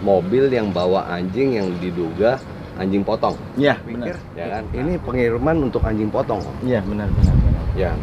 Mobil yang bawa anjing yang diduga anjing potong. Iya, benar. Ya kan? Ini pengiriman untuk anjing potong. Iya, benar, benar. Ya.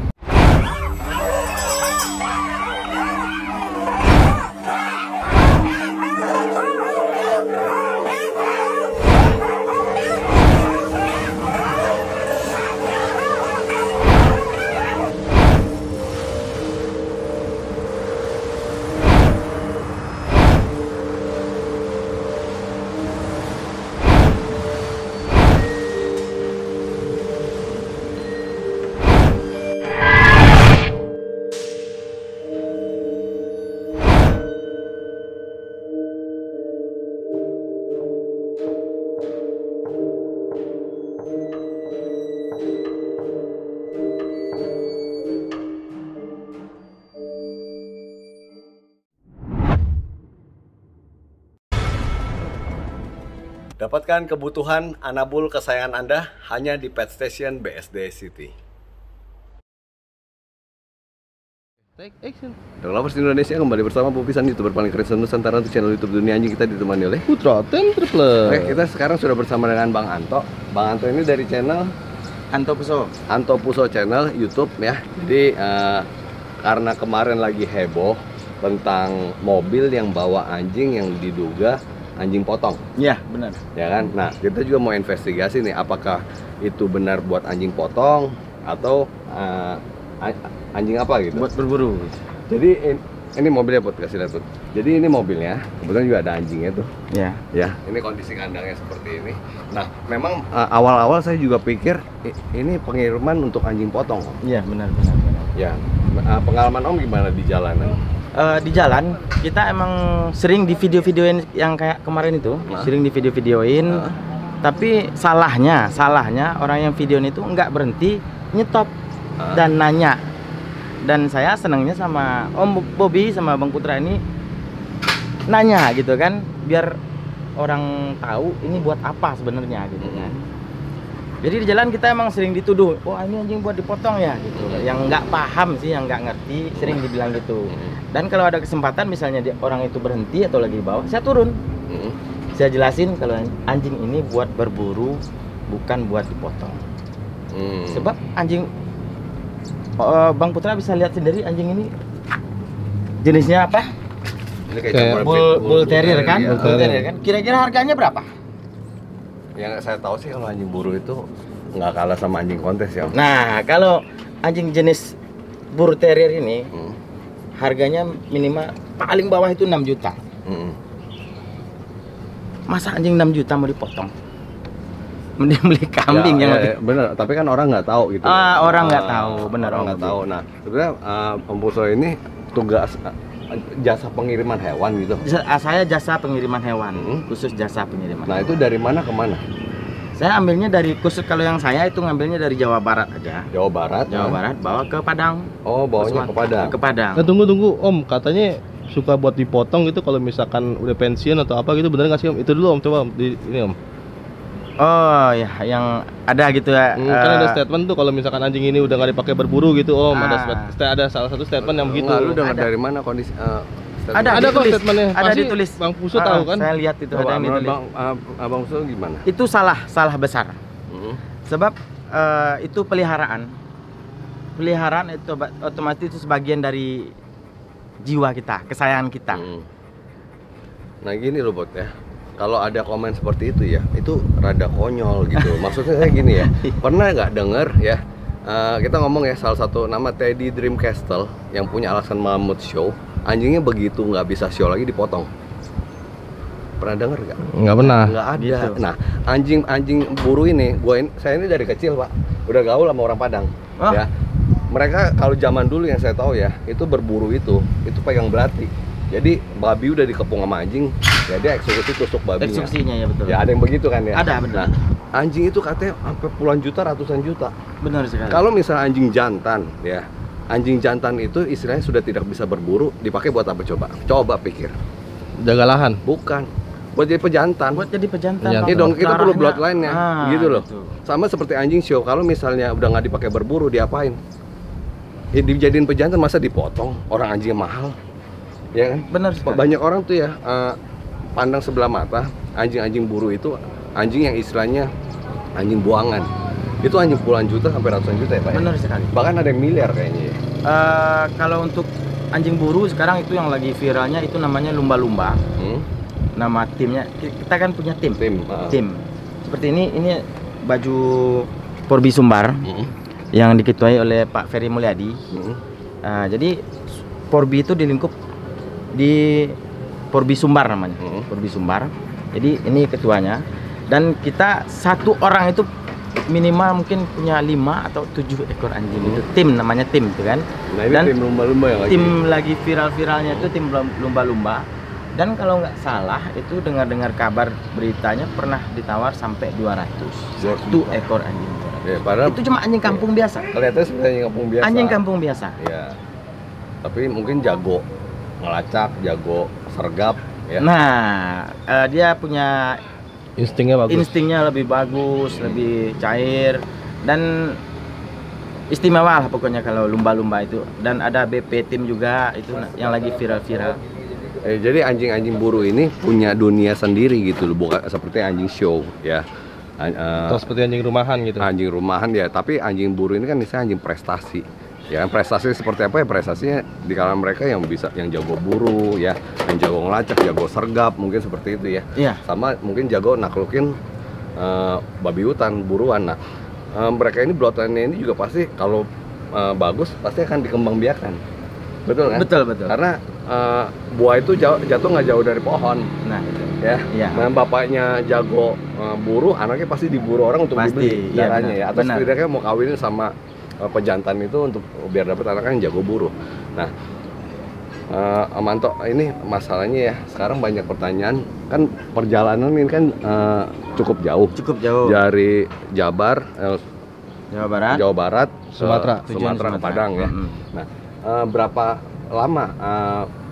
Dapatkan kebutuhan anabul kesayangan Anda hanya di Pet Station BSD City. Take action. Dog Lovers Indonesia kembali bersama Pupisan, YouTuber paling keren Nusantara untuk channel YouTube dunia anjing. Kita ditemani oleh Putra Tentripler. Oke, kita sekarang sudah bersama dengan Bang Anto. Bang Anto ini dari channel Anto Puso channel YouTube ya. Jadi karena kemarin lagi heboh tentang mobil yang bawa anjing yang diduga anjing potong. Iya, benar. Ya kan? Nah, kita juga mau investigasi nih, apakah itu benar buat anjing potong atau anjing apa gitu. Buat berburu. Jadi ini mobilnya, buat kasih lihat tuh. Jadi ini mobilnya, kebetulan juga ada anjingnya tuh. Iya. Ya, ini kondisi kandangnya seperti ini. Nah, memang awal-awal saya juga pikir ini pengiriman untuk anjing potong. Iya, benar, benar, benar. Ya, pengalaman Om gimana di jalanan? Di jalan kita emang sering di video-videoin yang kayak kemarin itu, sering di video-videoin. Tapi salahnya orang yang videoin itu nggak berhenti nyetop dan nanya. Dan saya senangnya sama Om Bobby sama Bang Putra ini nanya gitu kan, biar orang tahu ini buat apa sebenarnya gitu kan. Jadi di jalan kita emang sering dituduh, wah ini anjing buat dipotong ya gitu. Yang nggak paham sih, yang nggak ngerti sering dibilang gitu. Dan kalau ada kesempatan misalnya orang itu berhenti atau lagi di bawah, saya turun. Saya jelasin kalau anjing ini buat berburu, bukan buat dipotong. Sebab anjing, Bang Putra bisa lihat sendiri anjing ini jenisnya apa? Ini kayak Bull Terrier kan? Ya. Bull Terrier kan? Kira-kira harganya berapa? Yang saya tahu sih kalau anjing buru itu nggak kalah sama anjing kontes ya. Nah, kalau anjing jenis Bull Terrier ini harganya minimal paling bawah itu 6 juta. Masa anjing 6 juta mau dipotong? Mending beli kambing yang lebih. Bener, tapi kan orang nggak tahu gitu. Orang nggak tahu, bener. Orang nggak tahu. Nah, sebenarnya Om Puso ini tugas jasa pengiriman hewan gitu. Saya jasa pengiriman hewan, khusus jasa pengiriman. Nah, itu dari mana ke mana? Saya ambilnya dari, khusus kalau yang saya itu ngambilnya dari Jawa Barat aja. Jawa Barat. Jawa Barat bawa ke Padang. Oh, bawanya ke Padang. Ke Padang. Tunggu Om, katanya suka buat dipotong gitu kalau misalkan udah pensiun atau apa gitu, bener nggak sih Om? Itu dulu Om, coba Om, ini Om. Oh ya, yang ada gitu ya. Kan ada statement tuh kalau misalkan anjing ini udah nggak dipakai berburu gitu Om. Ada salah satu statement yang begitu. Lu dengar dari mana kondisi? Ada kok statementnya. Ada Pasti ditulis. Bang Puso tahu kan? Saya lihat itu ada yang ditulis. Abang Puso gimana? Itu salah besar. Sebab itu peliharaan itu otomatis itu sebagian dari jiwa kita, kesayangan kita. Nah gini loh Bot ya, kalau ada komen seperti itu ya, itu rada konyol gitu. Maksudnya saya gini ya, pernah nggak denger ya, kita ngomong ya, salah satu nama Teddy Dreamcastle yang punya Alasan Mamut Show, anjingnya begitu nggak bisa show lagi dipotong. Pernah denger nggak? Nggak pernah. Nggak ada. Gitu. Nah, anjing buru ini, saya ini dari kecil Pak, udah gaul sama orang Padang. Ya, mereka kalau zaman dulu yang saya tahu ya, itu berburu itu pegang belati. Jadi babi udah dikepung sama anjing, ya dia eksekusi tusuk babinya. Eksekusinya ya betul. Ya ada yang begitu kan ya. Ada, benar. Nah, anjing itu katanya sampai puluhan juta, ratusan juta. Benar sekali. Kalau misalnya anjing jantan ya, anjing jantan itu istilahnya sudah tidak bisa berburu, dipakai buat apa coba? Coba pikir. Jaga lahan. Bukan. Buat jadi pejantan. Buat jadi pejantan. Iya dong, kita perlu bloodline-nya. Gitu loh. Gitu. Sama seperti anjing show, kalau misalnya udah nggak dipakai berburu, diapain? Ya, dijadiin pejantan, masa dipotong? Orang anjingnya mahal. Ya kan? Benar sekali. Banyak orang tuh ya pandang sebelah mata, anjing-anjing buru itu anjing yang istilahnya anjing buangan. Itu anjing puluhan juta sampai ratusan juta ya Pak? Benar sekali. Bahkan ada yang miliar kayaknya ya? Kalau untuk anjing buru sekarang itu yang lagi viralnya itu namanya lumba-lumba. Nama timnya, kita kan punya tim. Tim. Seperti ini baju Porbi Sumbar yang diketuai oleh Pak Ferry Mulyadi. Jadi Porbi itu dilingkup di Porbi Sumbar namanya, Porbi Sumbar. Jadi ini ketuanya. Dan kita satu orang itu minimal mungkin punya 5 atau 7 ekor anjing. Itu tim, namanya tim itu kan. Nah ini dan tim lumba-lumba yang lagi. Tim lagi viral-viralnya itu tim lumba-lumba. Dan kalau nggak salah itu dengar-dengar kabar beritanya pernah ditawar sampai 200 satu ekor anjing. Ya, padahal itu cuma anjing kampung biasa. Kelihatannya seperti anjing kampung biasa. Anjing kampung biasa. Ya. Tapi mungkin jago ngelacak, jago sergap ya. Nah, dia punya instingnya lebih bagus, lebih cair dan istimewa lah pokoknya kalau lumba-lumba itu. Dan ada BP tim juga itu yang lagi viral-viral. Jadi anjing-anjing buru ini punya dunia sendiri gitu loh, bukan seperti anjing show ya. Atau seperti anjing rumahan gitu. Anjing rumahan ya, tapi anjing buru ini kan misalnya anjing prestasi. Ya, prestasi seperti apa ya? Prestasinya di kalangan mereka yang bisa, yang jago buru ya, yang jago ngelacak, jago sergap, mungkin seperti itu ya. Iya. Sama mungkin jago naklukin babi hutan, buruan. Nah, mereka ini blotannya ini juga pasti kalau bagus pasti akan dikembangbiakan. Betul kan? Betul, betul. Karena buah itu jatuh nggak jauh dari pohon. Nah, itu. Ya. Iya. Nah, bapaknya jago buru, anaknya pasti diburu orang untuk Pasti, dibeli iya, darahnya ya. Atau benar. setidaknya mau kawinin sama pejantan itu untuk biar dapat anak yang jago buru. Nah, Manto, ini masalahnya ya. Sekarang banyak pertanyaan. Kan perjalanan ini kan cukup jauh. Cukup jauh. Dari Jabar, Jawa Barat, Sumatera ke Padang ya. Nah, berapa lama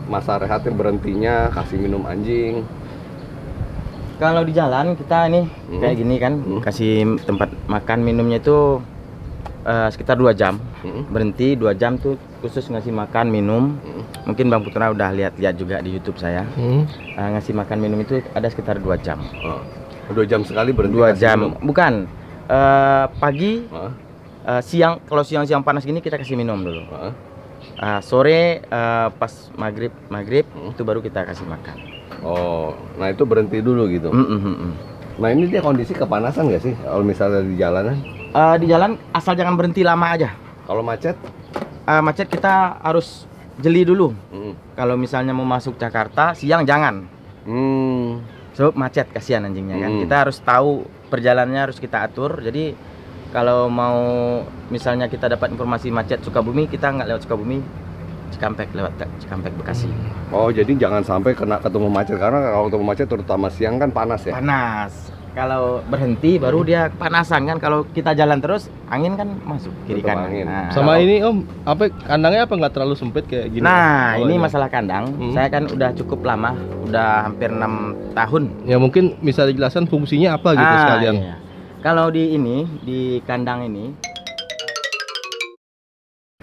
masa rehatnya, berhentinya, kasih minum anjing? Kalau di jalan kita ini kayak gini kan, kasih tempat makan minumnya itu sekitar 2 jam. Berhenti 2 jam tuh khusus ngasih makan minum. Mungkin Bang Putra udah lihat juga di YouTube saya. Ngasih makan minum itu ada sekitar 2 jam. 2 jam sekali berhenti? 2 jam. Bukan. Pagi, siang, kalau siang-siang panas gini kita kasih minum dulu. Sore pas maghrib itu baru kita kasih makan. Oh, nah itu berhenti dulu gitu. Nah ini dia kondisi kepanasan nggak sih kalau misalnya di jalanan? Di jalan asal jangan berhenti lama aja. Kalau macet? Macet kita harus jeli dulu. Kalau misalnya mau masuk Jakarta siang jangan. So macet, kasihan anjingnya kan. Kita harus tahu perjalanannya, harus kita atur. Jadi kalau mau misalnya kita dapat informasi macet Sukabumi, kita nggak lewat Sukabumi, Cikampek, lewat Cikampek Bekasi. Oh, jadi jangan sampai ketemu macet, karena kalau ketemu macet terutama siang kan panas ya? Panas. Kalau berhenti baru dia kepanasan kan. Kalau kita jalan terus angin kan masuk kiri Tetap kanan. angin. Nah, Sama ini Om, apa kandangnya apa nggak terlalu sempit kayak gini? Nah, Oh, ini iya. masalah kandang. Saya kan udah cukup lama, udah hampir 6 tahun. Ya mungkin bisa dijelaskan fungsinya apa gitu sekalian. Iya. Kalau di kandang ini,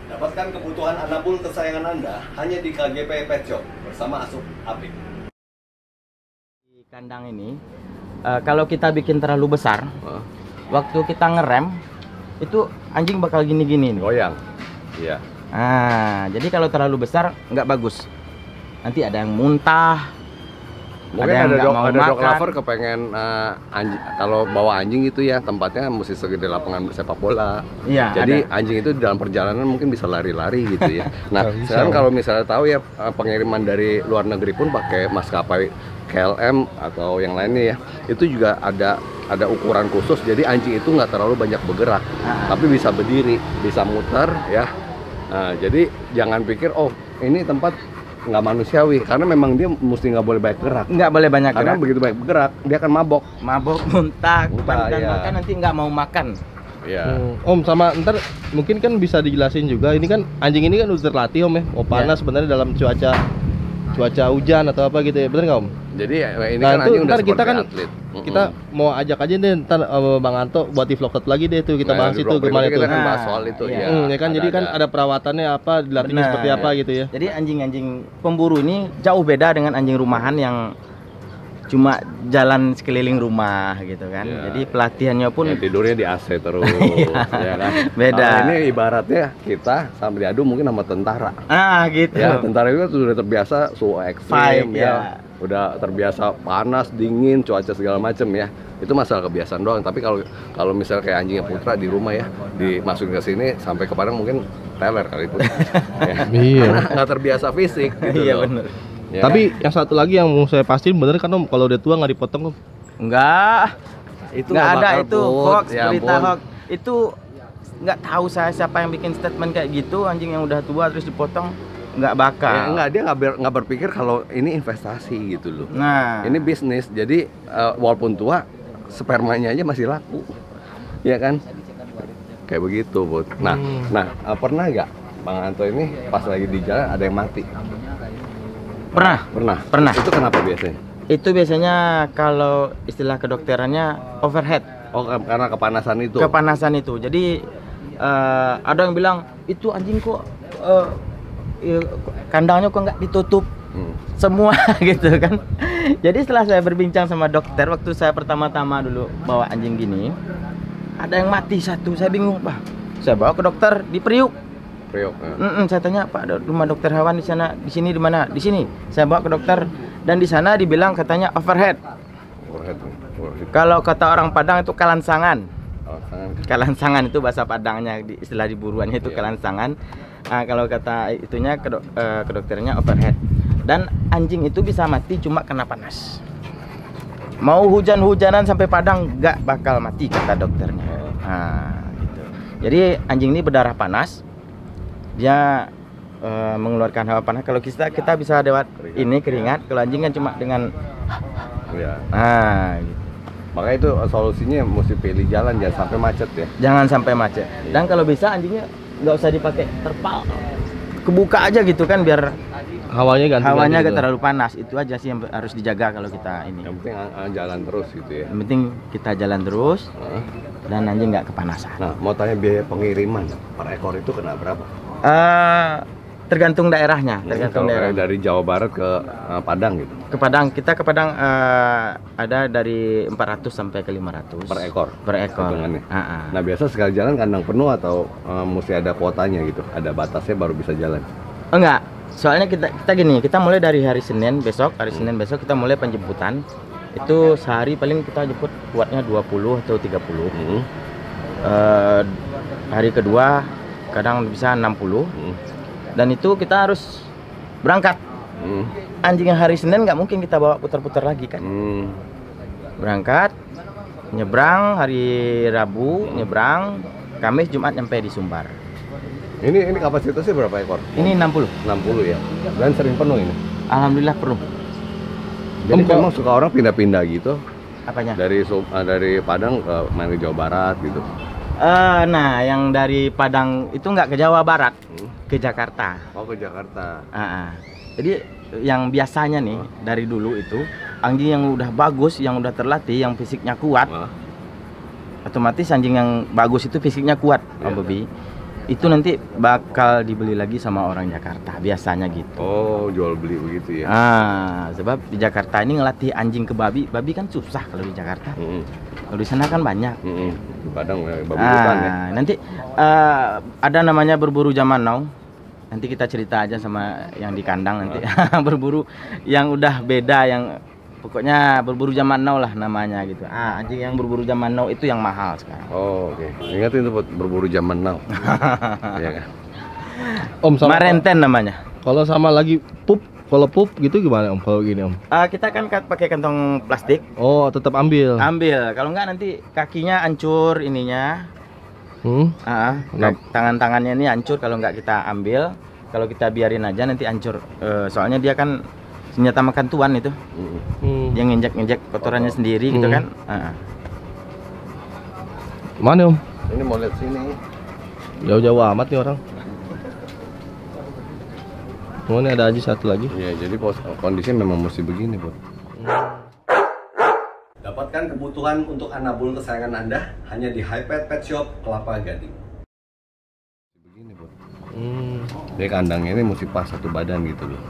Dapatkan kebutuhan anabul kesayangan Anda hanya di KGP Pet Shop bersama Asup Apik. di kandang ini, kalau kita bikin terlalu besar, waktu kita ngerem itu anjing bakal gini-gini nih. Goyang. Iya. Jadi kalau terlalu besar nggak bagus. Nanti ada yang muntah. Mungkin yang ada nggak mau dog makan. lover kepengen kalau bawa anjing itu ya tempatnya mesti segede lapangan sepak bola. Iya, Jadi ada. anjing itu dalam perjalanan mungkin bisa lari-lari gitu ya. Nah, Bisa. sekarang kalau misalnya tahu ya pengiriman dari luar negeri pun pakai maskapai KLM atau yang lainnya ya, itu juga ada ukuran khusus. Jadi anjing itu nggak terlalu banyak bergerak, tapi bisa berdiri, bisa muter ya. Nah, jadi jangan pikir oh ini tempat nggak manusiawi, karena memang dia mesti nggak boleh banyak gerak. Nggak boleh banyak Karena gerak. begitu banyak bergerak, dia akan mabok. Mabok, muntah, Muntah, dan iya. makan nanti nggak mau makan. Iya. Om, sama ntar mungkin kan bisa dijelasin juga, ini kan anjing ini kan udah terlatih Om ya, mau panas sebenarnya dalam cuaca hujan atau apa gitu ya, bener nggak Om? Jadi ini Nah, kan itu anjing udah ntar kita seperti kan atlet. Kita mau ajak aja deh ntar Bang Anto buat di vlog satu lagi deh tuh, kita Nah, bahas di itu vlog gimana berikutnya tuh. kita kan Nah, bahas soal itu iya. ya. Ya kan, jadi kan ada perawatannya apa, dilatihnya Benar. seperti apa gitu ya. Jadi anjing-anjing pemburu ini jauh beda dengan anjing rumahan yang cuma jalan sekeliling rumah gitu kan. Ya. Jadi pelatihannya pun Ya, tidurnya di AC terus, ya kan. Beda. Kalau ini ibaratnya kita sampai diadu mungkin sama tentara. gitu. Ya, tentara itu sudah terbiasa suhu ekstrim, Fight, ya. ya. Udah terbiasa panas, dingin, cuaca segala macam ya. Itu masalah kebiasaan doang. Tapi kalau misalnya kayak anjingnya Putra di rumah ya, dimasukin ke sini sampai ke Padang mungkin teler kali itu. Ya. Iya. Karena nggak terbiasa fisik gitu Iya loh. bener. Ya Tapi yang satu lagi yang mau saya pastiin bener kan Om, kalau udah tua nggak dipotong Om. Enggak. kan? Itu Nggak ada bakal itu put, hoax, ya berita ampun. hoax. Itu nggak tahu saya siapa yang bikin statement kayak gitu, anjing yang udah tua terus dipotong, nggak bakal. Ya, enggak, dia nggak berpikir kalau ini investasi gitu loh. Nah, Ini bisnis, jadi walaupun tua, spermanya aja masih laku, ya kan? Kayak begitu, Bud. Nah, pernah nggak Bang Anto ini pas lagi di jalan ada yang mati? pernah. Pernah. Itu kenapa biasanya? Itu biasanya kalau istilah kedokterannya overhead, Oh, karena kepanasan itu. kepanasan itu. Jadi ada yang bilang itu anjing kok kandangnya kok nggak ditutup semua gitu kan. Jadi setelah saya berbincang sama dokter waktu saya pertama-tama dulu bawa anjing gini, ada yang mati satu. Saya bingung, Pak. Saya bawa ke dokter di Priuk. Priok. Ya. Saya tanya, Pak, ada rumah dokter hewan di sana, di sini di mana? Di sini. Saya bawa ke dokter dan di sana dibilang katanya overhead. Overhead. Kalau kata orang Padang itu kalansangan. Oh, sangat. Kalansangan itu bahasa Padangnya, istilah di buruannya itu Iya. kalansangan. Nah, kalau kata itunya ke dokternya overhead. Dan anjing itu bisa mati cuma kena panas. Mau hujan-hujanan sampai Padang nggak bakal mati kata dokternya. Nah, gitu. Jadi anjing ini berdarah panas. Dia mengeluarkan hawa panas. Kalau kita bisa lewat ini keringat. Kalau anjing kan cuma dengan Ya. gitu. Makanya itu solusinya mesti pilih jalan jangan sampai macet ya. Jangan sampai macet. Dan kalau bisa anjingnya nggak usah dipakai terpal. Kebuka aja gitu kan biar Hawanya ganti. hawanya gak terlalu panas. Itu aja sih yang harus dijaga kalau kita ini. Yang penting jalan terus gitu ya. Yang penting kita jalan terus Nah, dan anjing nggak kepanasan. mau tanya biaya pengiriman per ekor itu kena berapa? Tergantung daerahnya, tergantung Kalau daerah. kayak dari Jawa Barat ke Padang gitu Ke Padang, kita ke Padang ada dari 400 sampai ke 500 per ekor. per ekor. Hitungannya. Ah. Nah biasa sekali jalan kandang penuh atau mesti ada kuotanya gitu, ada batasnya baru bisa jalan. Enggak, soalnya kita gini, kita mulai dari hari Senin besok kita mulai penjemputan. Itu sehari paling kita jemput kuatnya 20 atau 30. Hari kedua kadang bisa 60. Dan itu kita harus berangkat. Anjing yang hari Senin nggak mungkin kita bawa putar-putar lagi kan. Berangkat, nyebrang hari Rabu, nyebrang, Kamis, Jumat nyampe di Sumbar. Ini kapasitasnya berapa ekor? Ini 60. 60 ya. Dan sering penuh ini. Alhamdulillah penuh. Jadi memang suka orang pindah-pindah gitu Apanya? dari Padang ke main ke Jawa Barat gitu. Nah, yang dari Padang itu nggak ke Jawa Barat, ke Jakarta. Oh, ke Jakarta. Jadi yang biasanya nih dari dulu itu anjing yang udah bagus, yang udah terlatih, yang fisiknya kuat, otomatis anjing yang bagus itu fisiknya kuat, Om Bobi. Itu nanti bakal dibeli lagi sama orang Jakarta, biasanya gitu. Oh, jual beli begitu ya. Sebab di Jakarta ini ngelatih anjing ke babi kan susah kalau di Jakarta. Kalau di sana kan banyak. Di Padang ya, babi hutan ya. Nanti ada namanya berburu zaman now. Nanti kita cerita aja sama yang di kandang nanti. Berburu yang udah beda, yang pokoknya berburu zaman now lah namanya gitu. Anjing yang berburu zaman now itu yang mahal sekarang. Oh, oke. Ingatin tuh buat berburu zaman now. Iya kan? Om sama Marenten namanya. kalau sama lagi kalau pup gitu gimana Om? Kalau gini Om? Kita kan pakai kantong plastik. Oh, tetap ambil. Ambil. Kalau enggak nanti kakinya hancur ininya. Tangan-tangannya ini hancur kalau nggak kita ambil. Kalau kita biarin aja nanti hancur. Soalnya dia kan senjata makan tuan itu. Dia nginjek-nginjek kotorannya sendiri gitu kan. Mana Om? Ini mau lihat sini. Jauh-jauh amat nih orang. Oh, ini ada aja satu lagi. Iya, jadi kondisinya memang mesti begini, Bud. Dapatkan kebutuhan untuk anabul kesayangan Anda hanya di Hypet Pet Shop Kelapa Gading. Begini, Bud. Jadi kandangnya ini mesti pas satu badan gitu loh.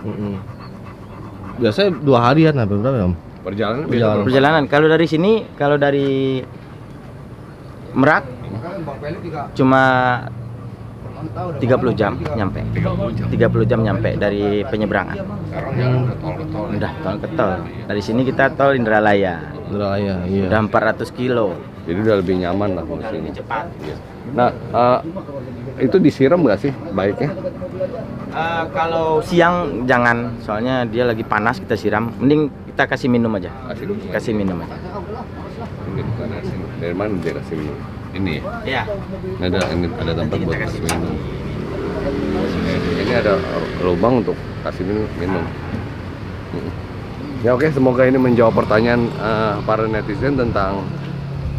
Biasanya 2 harian apa berapa Om? Perjalanan. Kalau dari sini, kalau dari Merak cuma 30 jam nyampe. 30 jam nyampe dari penyeberangan. Sekarang jalan ke tol. Udah tol ke tol. Dari sini kita tol Indralaya. Iya. Udah 400 kilo. Jadi udah lebih nyaman lah kalau sini. Cepat. Nah, itu disiram nggak sih baiknya? Kalau siang jangan, soalnya dia lagi panas kita siram. Mending kita kasih minum aja. Kasih minum aja. Ini bukan asin. Dari mana dia kasih minum? Ini ya? Iya. Ini ada tempat buat kasih minum. Ini ada lubang untuk kasih minum. Ya oke, semoga ini menjawab pertanyaan para netizen tentang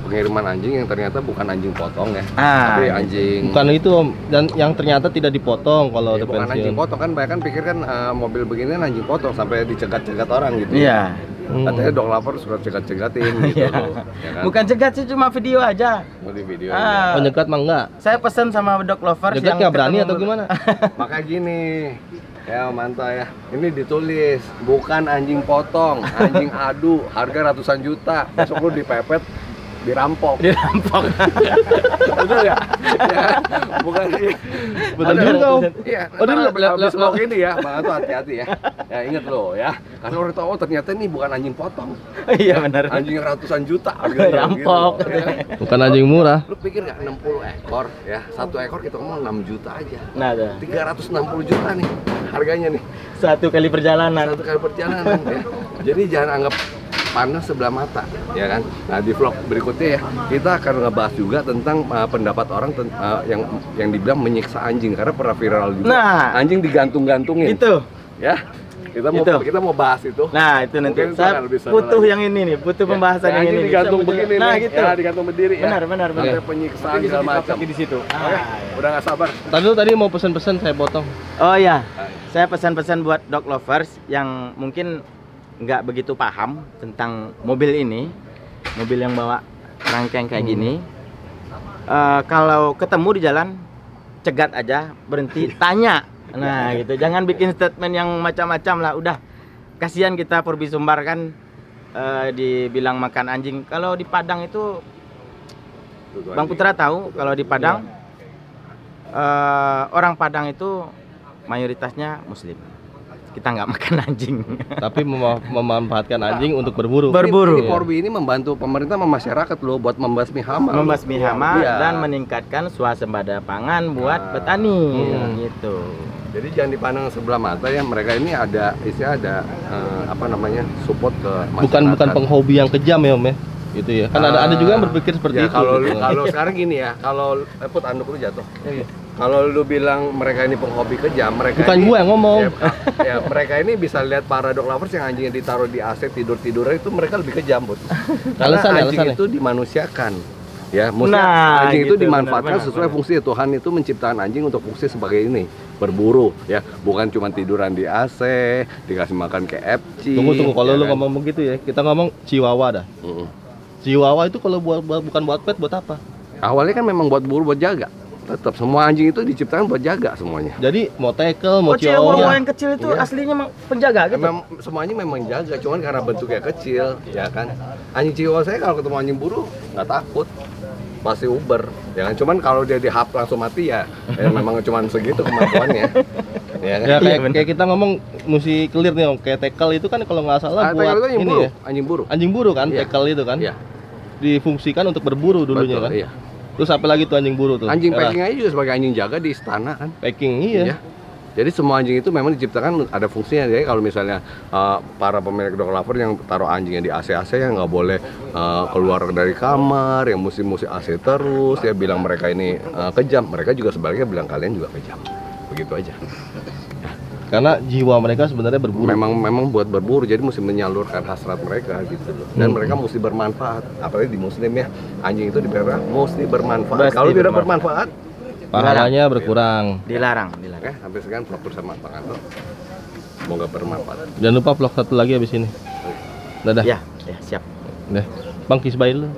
pengiriman anjing yang ternyata bukan anjing potong ya, tapi anjing. Bukan itu Om, dan yang ternyata tidak dipotong kalau Ya, udah bukan pensiun. anjing potong kan, banyak kan pikir kan mobil beginian anjing potong sampai dicegat-cegat orang gitu. Iya. Katanya dog lover suka cegat-cegatin gitu Iya. loh. Ya kan? Bukan cegat sih, cuma video aja. Mau di video. Oh, nyegat mah enggak? Saya pesan sama dog lovers Nyegat yang nggak berani ketemu- atau gimana? Maka gini, ya mantap ya. Ini ditulis bukan anjing potong, anjing adu, harga ratusan juta. Besok lu dipepet, dirampok. Dirampok. Betul ya? Ya, bukan sih. Betul Ada- juga, Om. Iya, Oh, dia habis vlog ini ya, Bang Anto hati-hati ya. Ya inget loh ya. Karena orang tahu oh, ternyata ini bukan anjing potong. Iya benar. Anjing ratusan juta harganya Rampok. gitu, ya. Bukan anjing murah. Lu pikir nggak 60 ekor ya? Satu ekor kita ngomong 6 juta aja. Nah, tuh. 360 juta nih harganya nih. Satu kali perjalanan. Satu kali perjalanan ya. Jadi jangan anggap panas sebelah mata, ya kan? Nah di vlog berikutnya ya kita akan ngebahas juga tentang pendapat orang yang dibilang menyiksa anjing karena pernah viral juga. Nah. Anjing digantung-gantungin. Itu. Ya. Kita mau bahas itu. Nah, itu nanti Mungkin saya akan lebih seru butuh lagi. yang ini nih, butuh pembahasan yang Anjing ini. digantung Bisa begini Nah, nih. gitu. Ya, digantung berdiri ya. Benar. Sampai penyiksaan segala macam. Di situ. Oke, udah nggak sabar. Tadi mau pesen-pesen saya potong. Oh iya, saya pesan-pesan buat dog lovers yang mungkin nggak begitu paham tentang mobil ini, mobil yang bawa rangkeng kayak gini. Kalau ketemu di jalan, cegat aja, berhenti, tanya. Nah gitu, jangan bikin statement yang macam-macam lah. Udah, kasihan kita Purbi Sumbar kan dibilang makan anjing. Kalau di Padang itu, Bang Putra tahu kalau di Padang orang Padang itu mayoritasnya Muslim. Kita nggak makan anjing. Tapi memanfaatkan anjing untuk berburu. Berburu. Ini Porbi ini membantu pemerintah sama masyarakat loh buat membasmi hama. Membasmi hama Iya. dan meningkatkan swasembada pangan buat petani gitu. Jadi jangan dipandang sebelah mata ya, mereka ini ada support ke masyarakat. Bukan penghobi yang kejam ya Om ya. Gitu ya. Kan ada juga yang berpikir seperti ya, itu. Kalau gitu. kalau sekarang gini ya, kalau put anduk lu jatuh. Kalau lu bilang mereka ini penghobi kejam, mereka Bukan ini, gua yang ngomong. Ya, mereka ini bisa lihat para dog lovers yang anjingnya ditaruh di AC tidur-tiduran itu mereka lebih kejam, Bud. Karena anjing itu dimanusiakan. Ya, maksudnya anjing itu gitu, dimanfaatkan benar, sesuai fungsi. Tuhan itu menciptakan anjing untuk fungsi sebagai ini, berburu ya, bukan cuma tiduran di AC, dikasih makan KFC. Tunggu kalau ya lu kan? ngomong begitu ya, kita ngomong Chihuahua dah. Chihuahua itu kalau bukan buat pet buat apa? Awalnya kan memang buat buru, buat jaga. Tetap semua anjing itu diciptakan buat jaga semuanya. Jadi mau tackle, mau Oh, Chihuahua Chihuahua. yang kecil itu Iya. aslinya penjaga gitu. Semuanya memang jaga, cuman karena bentuknya kecil, ya kan. Anjing Chihuahua saya kalau ketemu anjing buru nggak takut, pasti uber, ya kan. Cuman kalau dia dihap langsung mati ya memang cuman segitu kemampuannya. Ya kan. Ya kayak kita ngomong mesti clear nih Om, kayak tackle itu kan kalau nggak salah buat Tackle itu anjing ini buru, ya. anjing buru. Anjing buru kan, Iya. tackle itu kan. Iya. Difungsikan untuk berburu dulunya Betul, kan. iya. Terus apa lagi tuh anjing buru tuh? Anjing Era. packing aja juga sebagai anjing jaga di istana kan. Packing iya. Iya. Jadi semua anjing itu memang diciptakan ada fungsinya. Jadi kalau misalnya para pemilik dog lover yang taruh anjingnya di AC-AC yang nggak boleh keluar dari kamar, yang mesti AC terus, ya bilang mereka ini kejam. Mereka juga sebaliknya bilang kalian juga kejam. Begitu aja. Karena jiwa mereka sebenarnya berburu. Memang buat berburu, jadi mesti menyalurkan hasrat mereka gitu loh. Dan mereka mesti bermanfaat. Apalagi di Muslim ya, anjing itu dipelihara mesti bermanfaat. Pasti Kalau tidak bermanfaat. bermanfaat, Pahalanya berkurang. Dilarang. sampai sekarang vlog bersama Bang Anto. Semoga bermanfaat. Jangan lupa vlog satu lagi habis ini. Dadah. Ya, siap. Deh. Bang Kisbail lu.